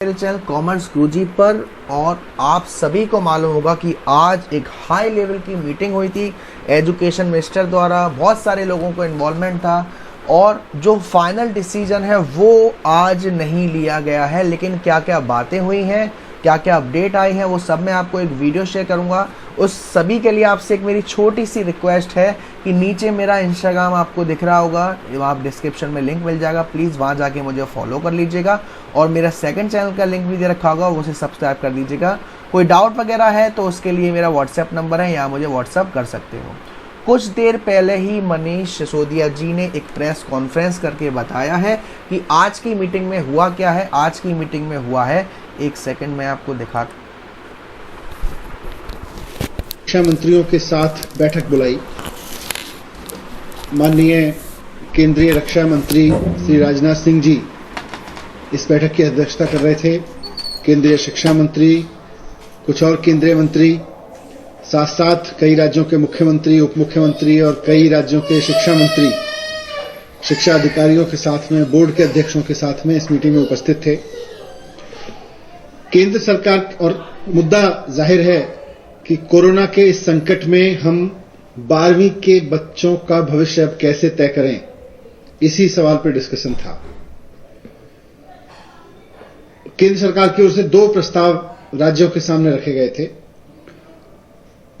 मेरे channel commerce गुरुजी पर। और आप सभी को मालूम होगा कि आज एक हाई लेवल की मीटिंग हुई थी एजुकेशन मिनिस्टर द्वारा। बहुत सारे लोगों को इन्वॉल्वमेंट था और जो फाइनल डिसीजन है वो आज नहीं लिया गया है, लेकिन क्या क्या बातें हुई हैं, क्या क्या अपडेट आई है, वो सब मैं आपको एक वीडियो शेयर करूंगा। उस सभी के लिए आपसे एक मेरी छोटी सी रिक्वेस्ट है कि नीचे मेरा इंस्टाग्राम आपको दिख रहा होगा, आप डिस्क्रिप्शन में लिंक मिल जाएगा, प्लीज़ वहाँ जाके मुझे फॉलो कर लीजिएगा। और मेरा सेकंड चैनल का लिंक भी दे रखा होगा, उसे सब्सक्राइब कर दीजिएगा। कोई डाउट वगैरह है तो उसके लिए मेरा व्हाट्सएप नंबर है, यहाँ मुझे व्हाट्सएप कर सकते हो। कुछ देर पहले ही मनीष सिसोदिया जी ने एक प्रेस कॉन्फ्रेंस करके बताया है कि आज की मीटिंग में हुआ क्या है। आज की मीटिंग में हुआ है, एक सेकंड में आपको दिखा। रक्षा मंत्रियों के साथ बैठक बुलाई। माननीय केंद्रीय रक्षा मंत्री श्री राजनाथ सिंह जी इस बैठक की अध्यक्षता कर रहे थे। केंद्रीय शिक्षा मंत्री, कुछ और केंद्रीय मंत्री, साथ साथ कई राज्यों के मुख्यमंत्री, उप मुख्यमंत्री और कई राज्यों के शिक्षा मंत्री, शिक्षा अधिकारियों के साथ में, बोर्ड के अध्यक्षों के साथ में इस मीटिंग में उपस्थित थे। केंद्र सरकार और मुद्दा जाहिर है कि कोरोना के इस संकट में हम 12वीं के बच्चों का भविष्य अब कैसे तय करें, इसी सवाल पर डिस्कशन था। केंद्र सरकार की ओर से 2 प्रस्ताव राज्यों के सामने रखे गए थे।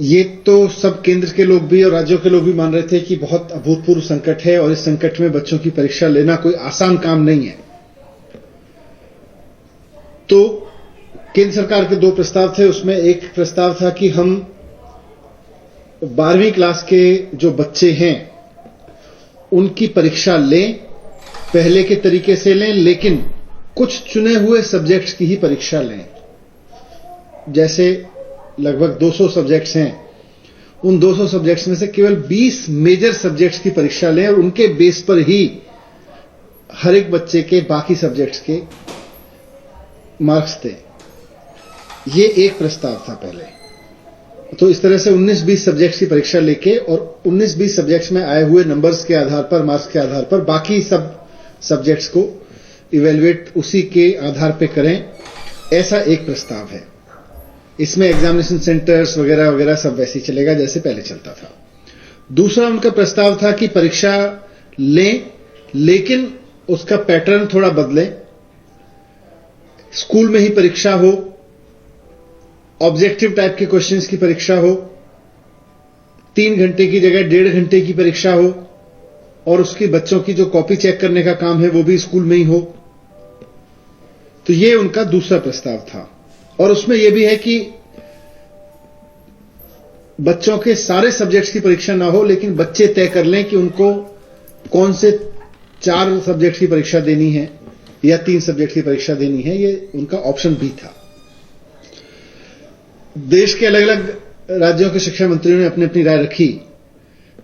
ये तो सब केंद्र के लोग भी और राज्यों के लोग भी मान रहे थे कि बहुत अभूतपूर्व संकट है और इस संकट में बच्चों की परीक्षा लेना कोई आसान काम नहीं है। तो केंद्र सरकार के 2 प्रस्ताव थे। उसमें एक प्रस्ताव था कि हम 12वीं क्लास के जो बच्चे हैं उनकी परीक्षा लें, पहले के तरीके से लें, लेकिन कुछ चुने हुए सब्जेक्ट्स की ही परीक्षा लें। जैसे लगभग 200 सब्जेक्ट्स हैं, उन 200 सब्जेक्ट्स में से केवल 20 मेजर सब्जेक्ट्स की परीक्षा लें और उनके बेस पर ही हर एक बच्चे के बाकी सब्जेक्ट्स के मार्क्स दें। ये एक प्रस्ताव था पहले। तो इस तरह से 19-20 सब्जेक्ट्स की परीक्षा लेके और 19-20 सब्जेक्ट्स में आए हुए नंबर्स के आधार पर, मार्क्स के आधार पर बाकी सब सब्जेक्ट्स को इवेल्युएट उसी के आधार पे करें, ऐसा एक प्रस्ताव है। इसमें एग्जामिनेशन सेंटर्स वगैरह वगैरह सब वैसे ही चलेगा जैसे पहले चलता था। दूसरा उनका प्रस्ताव था कि परीक्षा लें, लेकिन उसका पैटर्न थोड़ा बदले। स्कूल में ही परीक्षा हो, ऑब्जेक्टिव टाइप के क्वेश्चंस की परीक्षा हो, 3 घंटे की जगह 1.5 घंटे की परीक्षा हो और उसकी बच्चों की जो कॉपी चेक करने का काम है वो भी स्कूल में ही हो। तो ये उनका दूसरा प्रस्ताव था। और उसमें यह भी है कि बच्चों के सारे सब्जेक्ट्स की परीक्षा ना हो, लेकिन बच्चे तय कर लें कि उनको कौन से 4 सब्जेक्ट्स की परीक्षा देनी है या 3 सब्जेक्ट की परीक्षा देनी है। ये उनका ऑप्शन भी था। देश के अलग अलग राज्यों के शिक्षा मंत्रियों ने अपनी अपनी राय रखी।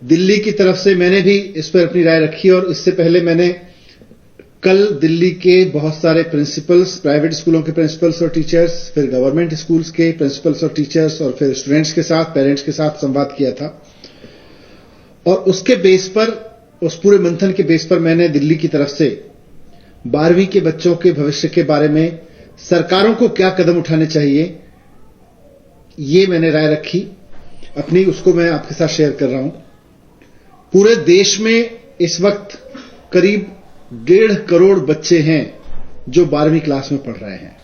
दिल्ली की तरफ से मैंने भी इस पर अपनी राय रखी और इससे पहले मैंने कल दिल्ली के बहुत सारे प्रिंसिपल्स, प्राइवेट स्कूलों के प्रिंसिपल्स और टीचर्स, फिर गवर्नमेंट स्कूल्स के प्रिंसिपल्स और टीचर्स और फिर स्टूडेंट्स के साथ, पेरेंट्स के साथ संवाद किया था। और उसके बेस पर, उस पूरे मंथन के बेस पर मैंने दिल्ली की तरफ से 12वीं के बच्चों के भविष्य के बारे में सरकारों को क्या कदम उठाने चाहिए, ये मैंने राय रखी अपनी, उसको मैं आपके साथ शेयर कर रहा हूं। पूरे देश में इस वक्त करीब 1.5 करोड़ बच्चे हैं जो 12वीं क्लास में पढ़ रहे हैं।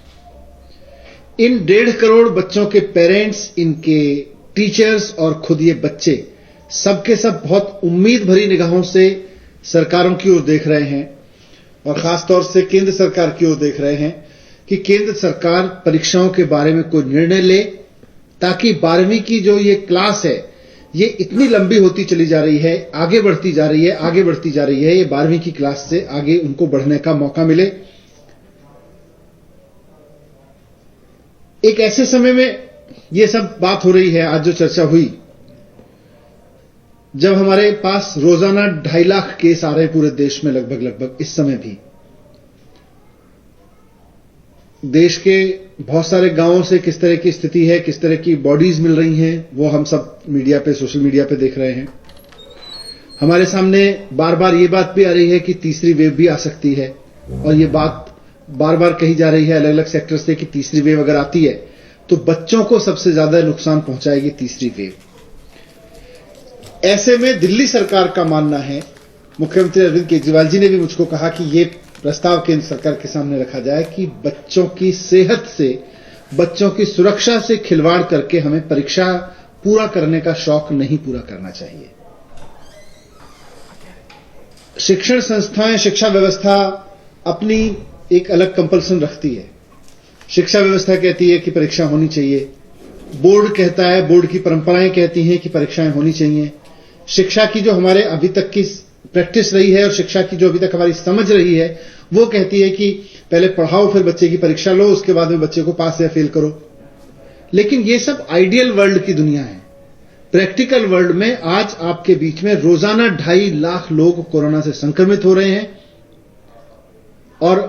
इन 1.5 करोड़ बच्चों के पेरेंट्स, इनके टीचर्स और खुद ये बच्चे सबके सब बहुत उम्मीद भरी निगाहों से सरकारों की ओर देख रहे हैं और खासतौर से केंद्र सरकार की ओर देख रहे हैं कि केंद्र सरकार परीक्षाओं के बारे में कोई निर्णय ले, ताकि 12वीं की जो ये क्लास है ये इतनी लंबी होती चली जा रही है, आगे बढ़ती जा रही है, आगे बढ़ती जा रही है। ये 12वीं की क्लास से आगे उनको बढ़ने का मौका मिले। एक ऐसे समय में ये सब बात हो रही है, आज जो चर्चा हुई, जब हमारे पास रोजाना 2.5 लाख केस आ रहे हैं पूरे देश में, लगभग इस समय भी देश के बहुत सारे गांवों से किस तरह की स्थिति है, किस तरह की बॉडीज मिल रही हैं, वो हम सब मीडिया पे, सोशल मीडिया पे देख रहे हैं। हमारे सामने बार बार ये बात भी आ रही है कि तीसरी वेव भी आ सकती है और ये बात बार बार कही जा रही है अलग अलग सेक्टर से कि तीसरी वेव अगर आती है तो बच्चों को सबसे ज्यादा नुकसान पहुंचाएगी तीसरी वेव। ऐसे में दिल्ली सरकार का मानना है, मुख्यमंत्री अरविंद केजरीवाल जी ने भी मुझको कहा कि ये प्रस्ताव केंद्र सरकार के सामने रखा जाए कि बच्चों की सेहत से, बच्चों की सुरक्षा से खिलवाड़ करके हमें परीक्षा पूरा करने का शौक नहीं पूरा करना चाहिए। शिक्षण संस्थाएं, शिक्षा व्यवस्था अपनी एक अलग कंपल्सन रखती है। शिक्षा व्यवस्था कहती है कि परीक्षा होनी चाहिए, बोर्ड कहता है, बोर्ड की परंपराएं कहती हैं कि परीक्षाएं होनी चाहिए। शिक्षा की जो हमारे अभी तक की प्रैक्टिस रही है और शिक्षा की जो अभी तक हमारी समझ रही है वो कहती है कि पहले पढ़ाओ, फिर बच्चे की परीक्षा लो, उसके बाद में बच्चे को पास या फेल करो। लेकिन ये सब आइडियल वर्ल्ड की दुनिया है। प्रैक्टिकल वर्ल्ड में आज आपके बीच में रोजाना 2.5 लाख लोग कोरोना से संक्रमित हो रहे हैं और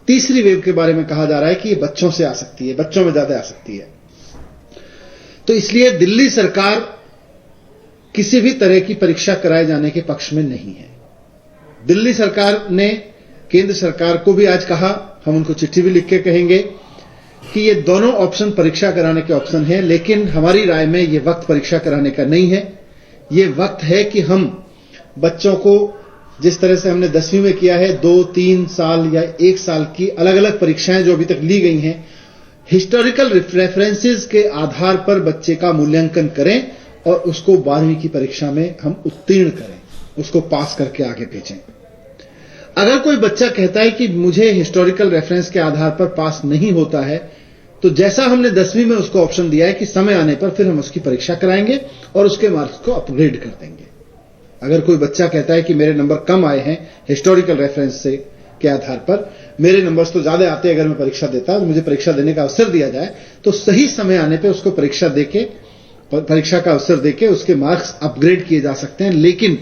तीसरी वेव के बारे में कहा जा रहा है कि ये बच्चों से आ सकती है, बच्चों में ज्यादा आ सकती है। तो इसलिए दिल्ली सरकार किसी भी तरह की परीक्षा कराए जाने के पक्ष में नहीं है। दिल्ली सरकार ने केंद्र सरकार को भी आज कहा, हम उनको चिट्ठी भी लिख के कहेंगे कि ये दोनों ऑप्शन परीक्षा कराने के ऑप्शन हैं, लेकिन हमारी राय में ये वक्त परीक्षा कराने का नहीं है। ये वक्त है कि हम बच्चों को जिस तरह से हमने 10वीं में किया है, 2, 3 साल या 1 साल की अलग अलग परीक्षाएं जो अभी तक ली गई हैं, हिस्टोरिकल रेफरेंसेस के आधार पर बच्चे का मूल्यांकन करें और उसको 12वीं की परीक्षा में हम उत्तीर्ण करें, उसको पास करके आगे भेजें। अगर कोई बच्चा कहता है कि मुझे हिस्टोरिकल रेफरेंस के आधार पर पास नहीं होता है, तो जैसा हमने 10वीं में उसको ऑप्शन दिया है कि समय आने पर फिर हम उसकी परीक्षा कराएंगे और उसके मार्क्स को अपग्रेड कर देंगे। अगर कोई बच्चा कहता है कि मेरे नंबर कम आए हैं हिस्टोरिकल रेफरेंस से के आधार पर, मेरे नंबर्स तो ज्यादा आते हैं, अगर मैं परीक्षा देता तो मुझे परीक्षा देने का अवसर दिया जाए, तो सही समय आने पर उसको परीक्षा का अवसर देके उसके मार्क्स अपग्रेड किए जा सकते हैं। लेकिन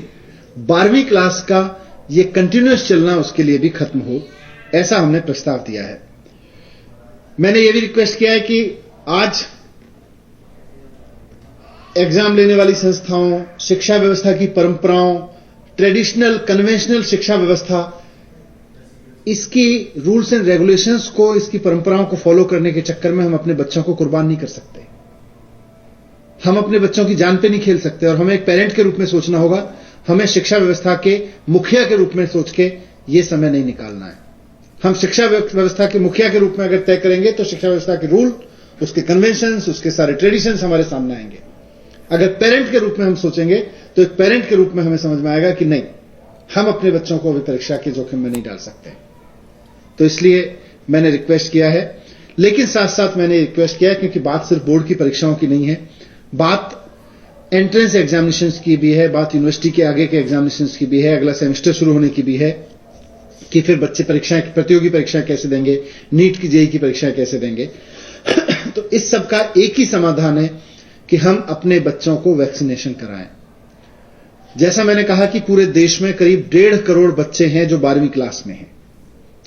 12वीं क्लास का ये कंटिन्यूअस चलना उसके लिए भी खत्म हो, ऐसा हमने प्रस्ताव दिया है। मैंने ये भी रिक्वेस्ट किया है कि आज एग्जाम लेने वाली संस्थाओं, शिक्षा व्यवस्था की परंपराओं, ट्रेडिशनल कन्वेंशनल शिक्षा व्यवस्था, इसकी रूल्स एंड रेगुलेशंस को, इसकी परंपराओं को फॉलो करने के चक्कर में हम अपने बच्चों को कुर्बान नहीं कर सकते। हम अपने बच्चों की जान पे नहीं खेल सकते और हमें एक पेरेंट के रूप में सोचना होगा। हमें शिक्षा व्यवस्था के मुखिया के रूप में सोच के ये समय नहीं निकालना है। हम शिक्षा व्यवस्था के मुखिया के रूप में अगर तय करेंगे तो शिक्षा व्यवस्था के रूल, उसके कन्वेंशंस, उसके सारे ट्रेडिशंस हमारे सामने आएंगे। अगर पेरेंट के रूप में हम सोचेंगे तो एक पेरेंट के रूप में हमें समझ में आएगा कि नहीं, हम अपने बच्चों को अभी परीक्षा के जोखिम में नहीं डाल सकते। तो इसलिए मैंने रिक्वेस्ट किया है, लेकिन साथ साथ मैंने रिक्वेस्ट किया है क्योंकि बात सिर्फ बोर्ड की परीक्षाओं की नहीं है, बात एंट्रेंस एग्जामिनेशंस की भी है, बात यूनिवर्सिटी के आगे के एग्जामिनेशंस की भी है, अगला सेमेस्टर शुरू होने की भी है कि फिर बच्चे परीक्षाएं, प्रतियोगी परीक्षाएं कैसे देंगे, नीट की जेईई की परीक्षाएं कैसे देंगे। तो इस सब का एक ही समाधान है कि हम अपने बच्चों को वैक्सीनेशन कराएं। जैसा मैंने कहा कि पूरे देश में करीब 1.5 करोड़ बच्चे हैं जो 12वीं क्लास में हैं।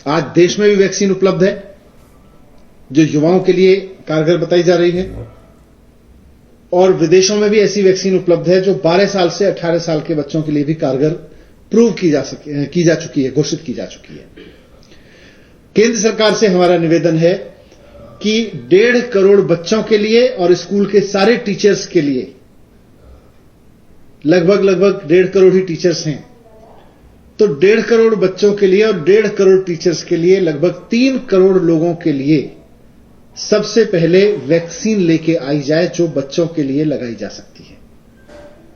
आज देश में भी वैक्सीन उपलब्ध है जो युवाओं के लिए कारगर बताई जा रही है, और विदेशों में भी ऐसी वैक्सीन उपलब्ध है जो 12 साल से 18 साल के बच्चों के लिए भी कारगर प्रूव की जा चुकी है, घोषित की जा चुकी है। केंद्र सरकार से हमारा निवेदन है कि 1.5 करोड़ बच्चों के लिए और स्कूल के सारे टीचर्स के लिए, लगभग 1.5 करोड़ ही टीचर्स हैं, तो 1.5 करोड़ बच्चों के लिए और 1.5 करोड़ टीचर्स के लिए लगभग 3 करोड़ लोगों के लिए सबसे पहले वैक्सीन लेके आई जाए जो बच्चों के लिए लगाई जा सकती है,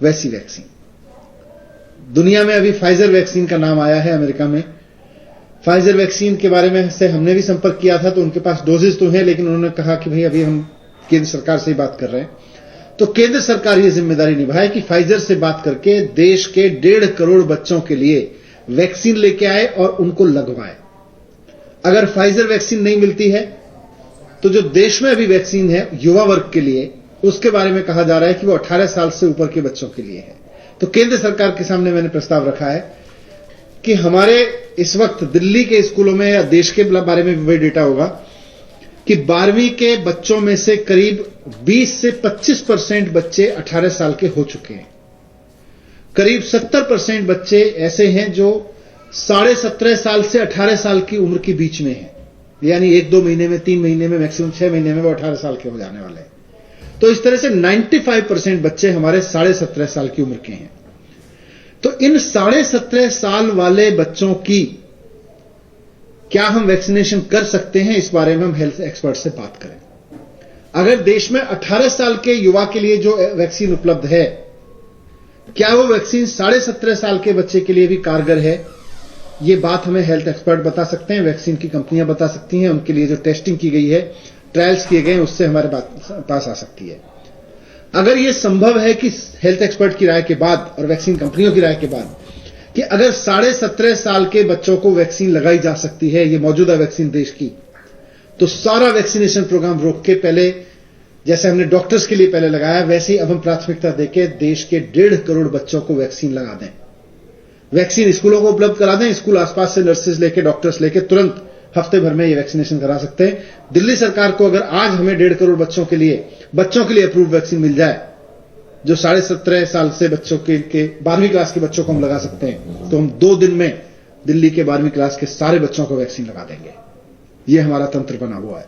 वैसी वैक्सीन। दुनिया में अभी फाइजर वैक्सीन का नाम आया है, अमेरिका में। फाइजर वैक्सीन के बारे में से हमने भी संपर्क किया था, तो उनके पास डोजेज तो हैं, लेकिन उन्होंने कहा कि भाई अभी हम केंद्र सरकार से ही बात कर रहे हैं। तो केंद्र सरकार ये जिम्मेदारी निभाए कि फाइजर से बात करके देश के 1.5 करोड़ बच्चों के लिए वैक्सीन लेके आए और उनको लगवाए। अगर फाइजर वैक्सीन नहीं मिलती है तो जो देश में अभी वैक्सीन है युवा वर्ग के लिए, उसके बारे में कहा जा रहा है कि वो 18 साल से ऊपर के बच्चों के लिए है। तो केंद्र सरकार के सामने मैंने प्रस्ताव रखा है कि हमारे इस वक्त दिल्ली के स्कूलों में या देश के बारे में भी वही डेटा होगा कि 12वीं के बच्चों में से करीब 20 से 25% बच्चे 18 साल के हो चुके हैं। करीब 70% बच्चे ऐसे हैं जो 17.5 साल से 18 साल की उम्र के बीच में हैं। यानी 1-2 महीने में, 3 महीने में, मैक्सिमम 6 महीने में वो 18 साल के हो जाने वाले हैं। तो इस तरह से 95% बच्चे हमारे 17.5 साल की उम्र के हैं। तो इन 17.5 साल वाले बच्चों की क्या हम वैक्सीनेशन कर सकते हैं, इस बारे में हम हेल्थ एक्सपर्ट से बात करें। अगर देश में 18 साल के युवा के लिए जो वैक्सीन उपलब्ध है, क्या वो वैक्सीन 17.5 साल के बच्चे के लिए भी कारगर है, ये बात हमें हेल्थ एक्सपर्ट बता सकते हैं, वैक्सीन की कंपनियां बता सकती हैं, उनके लिए जो टेस्टिंग की गई है, ट्रायल्स किए गए हैं, उससे हमारे पास आ सकती है। अगर यह संभव है कि हेल्थ एक्सपर्ट की राय के बाद और वैक्सीन कंपनियों की राय के बाद कि अगर 17.5 साल के बच्चों को वैक्सीन लगाई जा सकती है, ये मौजूदा वैक्सीन देश की, तो सारा वैक्सीनेशन प्रोग्राम रोक के पहले, जैसे हमने डॉक्टर्स के लिए पहले लगाया, वैसे ही अब हम प्राथमिकता देके देश के 1.5 करोड़ बच्चों को वैक्सीन लगा दें। वैक्सीन स्कूलों को उपलब्ध करा दें, स्कूल आसपास से नर्सेज लेके, डॉक्टर्स लेके तुरंत हफ्ते भर में ये वैक्सीनेशन करा सकते हैं। दिल्ली सरकार को अगर आज हमें 1.5 करोड़ बच्चों के लिए अप्रूव वैक्सीन मिल जाए, जो 17.5 साल से बच्चों के 12वीं क्लास के बच्चों को हम लगा सकते हैं, तो हम 2 दिन में दिल्ली के 12वीं क्लास के सारे बच्चों को वैक्सीन लगा देंगे। ये हमारा तंत्र बना हुआ है।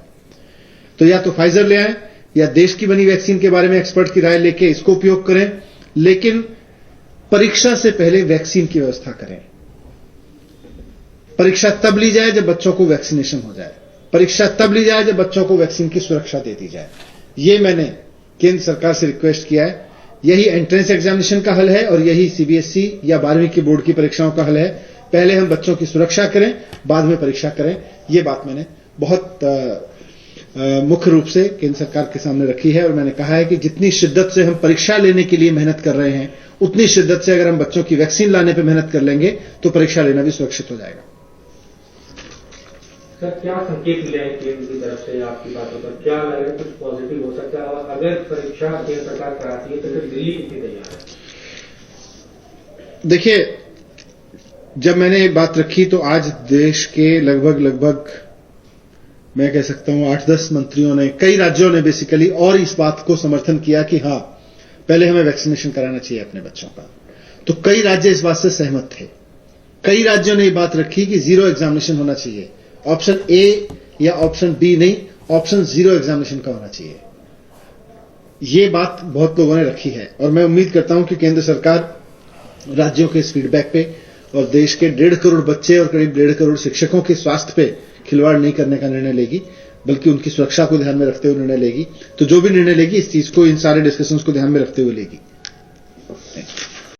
तो या तो फाइजर ले आए या देश की बनी वैक्सीन के बारे में एक्सपर्ट की राय लेके इसको उपयोग करें, लेकिन परीक्षा से पहले वैक्सीन की व्यवस्था करें। परीक्षा तब ली जाए जब बच्चों को वैक्सीनेशन हो जाए, परीक्षा तब ली जाए जब बच्चों को वैक्सीन की सुरक्षा दे दी जाए। ये मैंने केंद्र सरकार से रिक्वेस्ट किया है। यही एंट्रेंस एग्जामिनेशन का हल है और यही सीबीएसई या 12वीं की बोर्ड की परीक्षाओं का हल है। पहले हम बच्चों की सुरक्षा करें, बाद में परीक्षा करें। ये बात मैंने बहुत मुख्य रूप से केंद्र सरकार के सामने रखी है और मैंने कहा है कि जितनी शिद्दत से हम परीक्षा लेने के लिए मेहनत कर रहे हैं, उतनी शिद्दत से अगर हम बच्चों की वैक्सीन लाने पर मेहनत कर लेंगे तो परीक्षा लेना भी सुरक्षित हो जाएगा। सर, क्या संकेत मिले हैं केंद्र की तरफ से आपकी बातों पर? क्या लग रहा है कुछ पॉजिटिव हो सकता है? और अगर परीक्षा केंद्र सरकार कराती है तो फिर दिल्ली कितनी तैयार है? देखिए, जब मैंने ये बात रखी तो आज देश के लगभग मैं कह सकता हूं 8-10 मंत्रियों ने, कई राज्यों ने बेसिकली और इस बात को समर्थन किया कि हां, पहले हमें वैक्सीनेशन कराना चाहिए अपने बच्चों का। तो कई राज्य इस बात से सहमत थे। कई राज्यों ने ये बात रखी कि 0 एग्जामिनेशन होना चाहिए, ऑप्शन ए या ऑप्शन बी नहीं, ऑप्शन 0 एग्जामिनेशन का होना चाहिए। ये बात बहुत लोगों ने रखी है और मैं उम्मीद करता हूं कि केंद्र सरकार राज्यों के इस फीडबैक पे और देश के 1.5 करोड़ बच्चे और करीब 1.5 करोड़ शिक्षकों के स्वास्थ्य पे खिलवाड़ नहीं करने का निर्णय लेगी, बल्कि उनकी सुरक्षा को ध्यान में रखते हुए निर्णय लेगी। तो जो भी निर्णय लेगी, इस चीज को, इन सारे डिस्कशंस को ध्यान में रखते हुए लेगी।